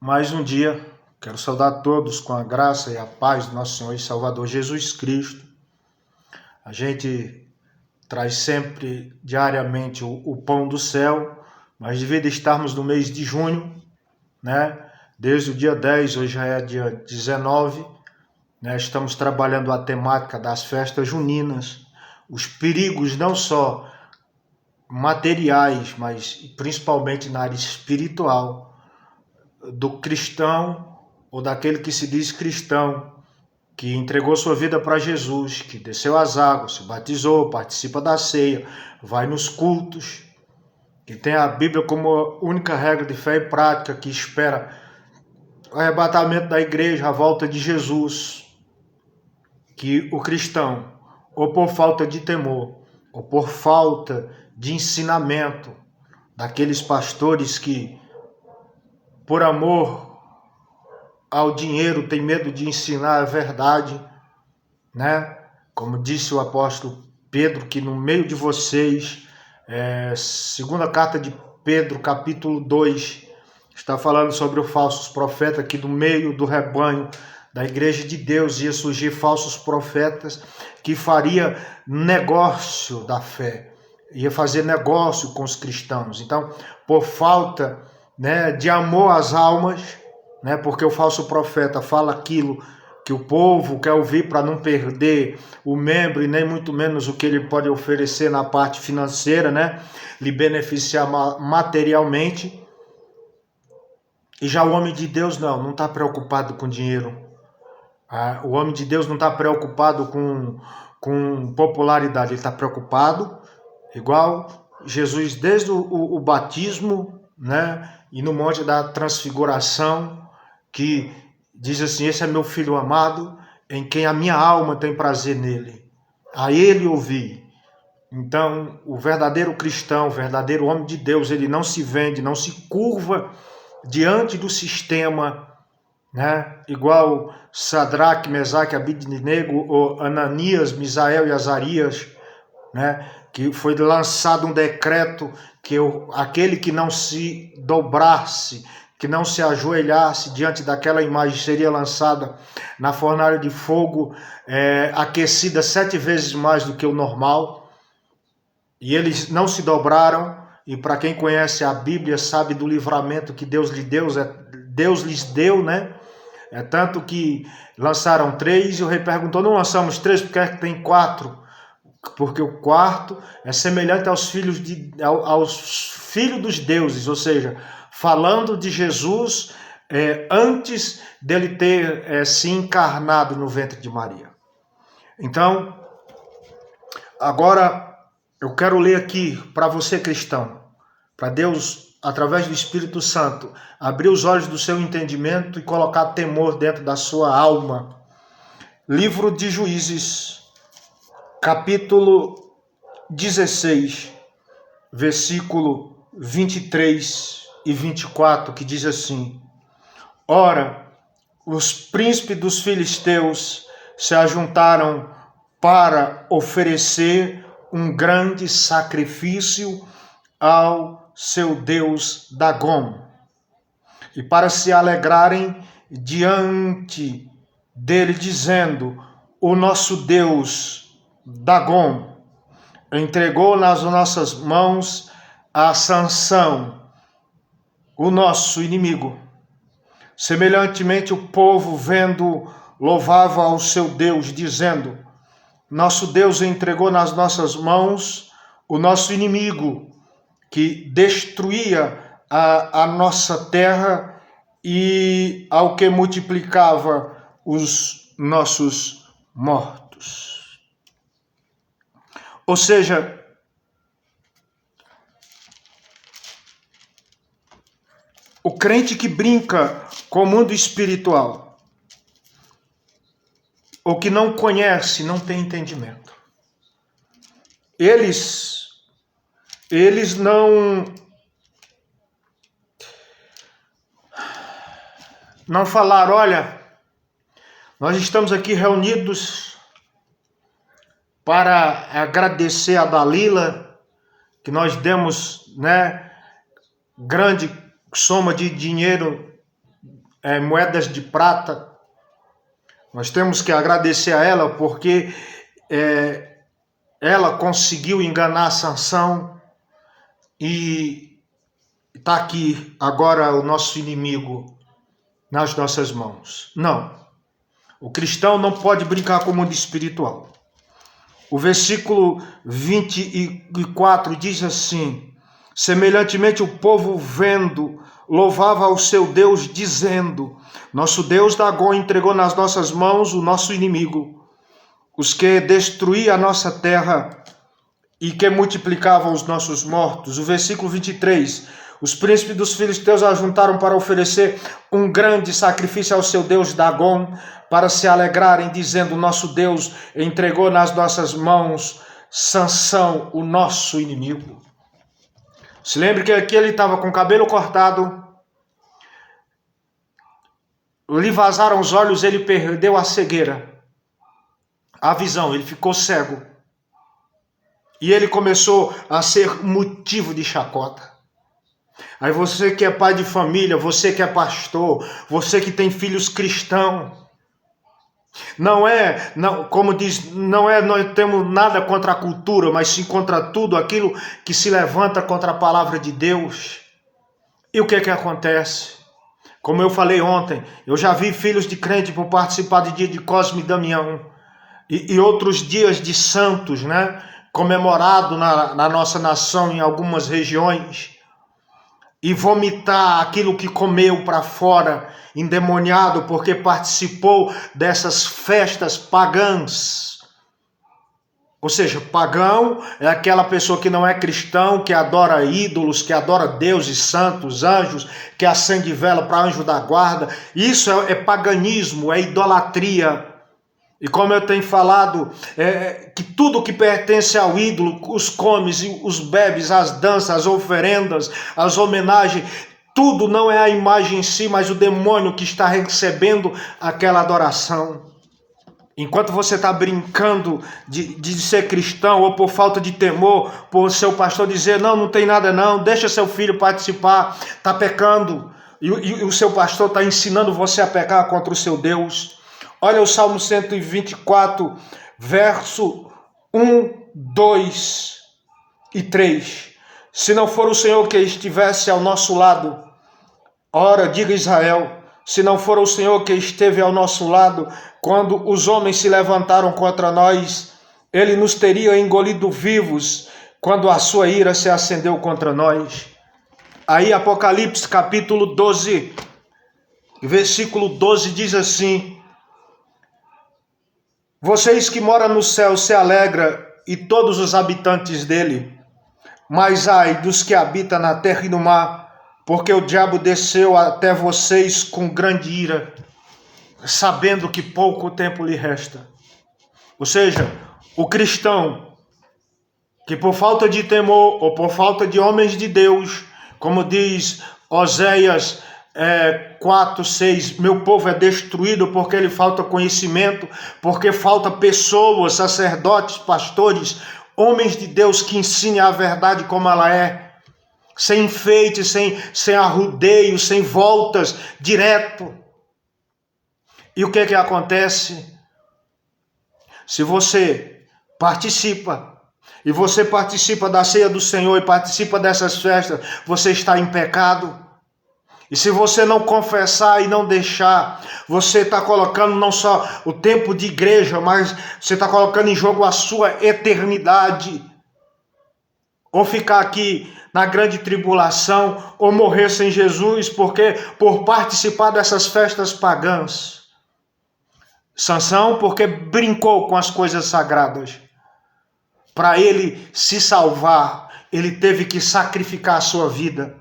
Mais um dia. Quero saudar todos com a graça e a paz do nosso Senhor e Salvador Jesus Cristo. A gente traz sempre, diariamente, o pão do céu, mas devido a estarmos no mês de junho, né? Desde o dia 10, hoje já é dia 19, né? Estamos trabalhando a temática das festas juninas, os perigos não só materiais, mas principalmente na área espiritual, do cristão ou daquele que se diz cristão, que entregou sua vida para Jesus, que desceu as águas, se batizou, participa da ceia, vai nos cultos, que tem a Bíblia como única regra de fé e prática, que espera o arrebatamento da igreja, a volta de Jesus, que o cristão, ou por falta de temor, ou por falta de ensinamento daqueles pastores que, por amor ao dinheiro, tem medo de ensinar a verdade, né? Como disse o apóstolo Pedro, que no meio de vocês, segunda carta de Pedro, capítulo 2, está falando sobre os falsos profetas, que do meio do rebanho da igreja de Deus ia surgir falsos profetas que faria negócio da fé, ia fazer negócio com os cristãos. Então, por falta, né, de amor às almas, né, porque o falso profeta fala aquilo que o povo quer ouvir para não perder o membro e nem muito menos o que ele pode oferecer na parte financeira, né, lhe beneficiar materialmente. E já o homem de Deus não está preocupado com dinheiro. O homem de Deus não está preocupado com popularidade, ele está preocupado, igual Jesus desde o batismo, né, e no monte da transfiguração, que diz assim: esse é meu filho amado, em quem a minha alma tem prazer nele, a ele ouvi. Então, o verdadeiro cristão, o verdadeiro homem de Deus, ele não se vende, não se curva diante do sistema, né? Igual Sadraque, Mesaque, Abidnego, ou Ananias, Misael e Azarias, né? Que foi lançado um decreto que aquele que não se dobrasse, que não se ajoelhasse diante daquela imagem, seria lançada na fornalha de fogo, aquecida 7 vezes mais do que o normal. E eles não se dobraram. E para quem conhece a Bíblia, sabe do livramento que Deus lhes deu, né? Tanto que lançaram 3, e o rei perguntou: não lançamos 3, porque é que tem 4? Porque o quarto é semelhante aos filhos dos deuses, ou seja, falando de Jesus antes dele ter se encarnado no ventre de Maria. Então, agora eu quero ler aqui para você, cristão, para Deus, através do Espírito Santo, abrir os olhos do seu entendimento e colocar temor dentro da sua alma. Livro de Juízes, capítulo 16, versículo 23 e 24, que diz assim: ora, os príncipes dos filisteus se ajuntaram para oferecer um grande sacrifício ao seu deus Dagom, e para se alegrarem diante dele, dizendo: o nosso Deus Dagom entregou nas nossas mãos a Sansão, o nosso inimigo. Semelhantemente, o povo, vendo, louvava ao seu Deus, dizendo: nosso Deus entregou nas nossas mãos o nosso inimigo, que destruía a nossa terra e ao que multiplicava os nossos mortos. Ou seja, o crente que brinca com o mundo espiritual, ou que não conhece, não tem entendimento. Eles não falaram: olha, nós estamos aqui reunidos para agradecer a Dalila, que nós demos, né, grande soma de dinheiro moedas de prata. Nós temos que agradecer a ela porque ela conseguiu enganar Sansão e está aqui agora o nosso inimigo nas nossas mãos. Não, o cristão não pode brincar com o mundo espiritual. O versículo 24 diz assim: semelhantemente o povo vendo, louvava ao seu Deus, dizendo: nosso Deus Dagom entregou nas nossas mãos o nosso inimigo, os que destruíam a nossa terra e que multiplicavam os nossos mortos. O versículo 23: os príncipes dos filisteus ajuntaram para oferecer um grande sacrifício ao seu Deus Dagom, para se alegrarem, dizendo: nosso Deus entregou nas nossas mãos Sansão, o nosso inimigo. Se lembre que aqui ele estava com o cabelo cortado, lhe vazaram os olhos, ele perdeu a cegueira, a visão, ele ficou cego. E ele começou a ser motivo de chacota. Aí você que é pai de família, você que é pastor, você que tem filhos cristãos, como diz, nós temos nada contra a cultura, mas sim contra tudo aquilo que se levanta contra a palavra de Deus. E o que acontece? Como eu falei ontem, eu já vi filhos de crente por participar de dia de Cosme e Damião e outros dias de santos, né? Comemorado na nossa nação em algumas regiões, e vomitar aquilo que comeu para fora, endemoniado, porque participou dessas festas pagãs. Ou seja, pagão é aquela pessoa que não é cristão, que adora ídolos, que adora deuses, santos, anjos, que acende vela para anjo da guarda. Isso é paganismo, é idolatria. E como eu tenho falado, que tudo que pertence ao ídolo, os comes, os bebes, as danças, as oferendas, as homenagens, tudo não é a imagem em si, mas o demônio que está recebendo aquela adoração. Enquanto você está brincando de ser cristão, ou por falta de temor, por seu pastor dizer: não tem nada não, deixa seu filho participar, está pecando, e o seu pastor está ensinando você a pecar contra o seu Deus. Olha o Salmo 124, verso 1, 2 e 3. Se não for o Senhor que estivesse ao nosso lado, ora, diga Israel, se não for o Senhor que esteve ao nosso lado, quando os homens se levantaram contra nós, ele nos teria engolido vivos, quando a sua ira se acendeu contra nós. Aí Apocalipse capítulo 12, versículo 12 diz assim: vocês que moram no céu se alegram, e todos os habitantes dele. Mas ai dos que habitam na terra e no mar, porque o diabo desceu até vocês com grande ira, sabendo que pouco tempo lhe resta. Ou seja, o cristão que por falta de temor ou por falta de homens de Deus, como diz Oséias 4:6, meu povo é destruído porque lhe falta conhecimento, porque falta pessoas, sacerdotes, pastores, homens de Deus que ensinem a verdade como ela é, sem enfeite, sem arrudeio, sem voltas, direto. E o que acontece? Se você participa, e você participa da ceia do Senhor e participa dessas festas, você está em pecado. E se você não confessar e não deixar, você está colocando não só o tempo de igreja, mas você está colocando em jogo a sua eternidade. Ou ficar aqui na grande tribulação, ou morrer sem Jesus, porque por participar dessas festas pagãs. Sansão, porque brincou com as coisas sagradas. Para ele se salvar, ele teve que sacrificar a sua vida.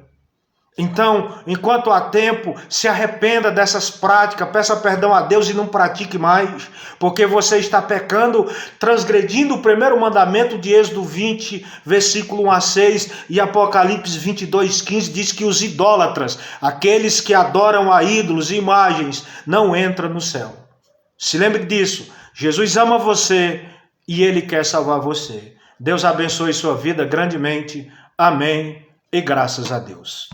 Então, enquanto há tempo, se arrependa dessas práticas, peça perdão a Deus e não pratique mais, porque você está pecando, transgredindo o primeiro mandamento de Êxodo 20, versículo 1 a 6, e Apocalipse 22:15 diz que os idólatras, aqueles que adoram a ídolos e imagens, não entram no céu. Se lembre disso, Jesus ama você e Ele quer salvar você. Deus abençoe sua vida grandemente. Amém e graças a Deus.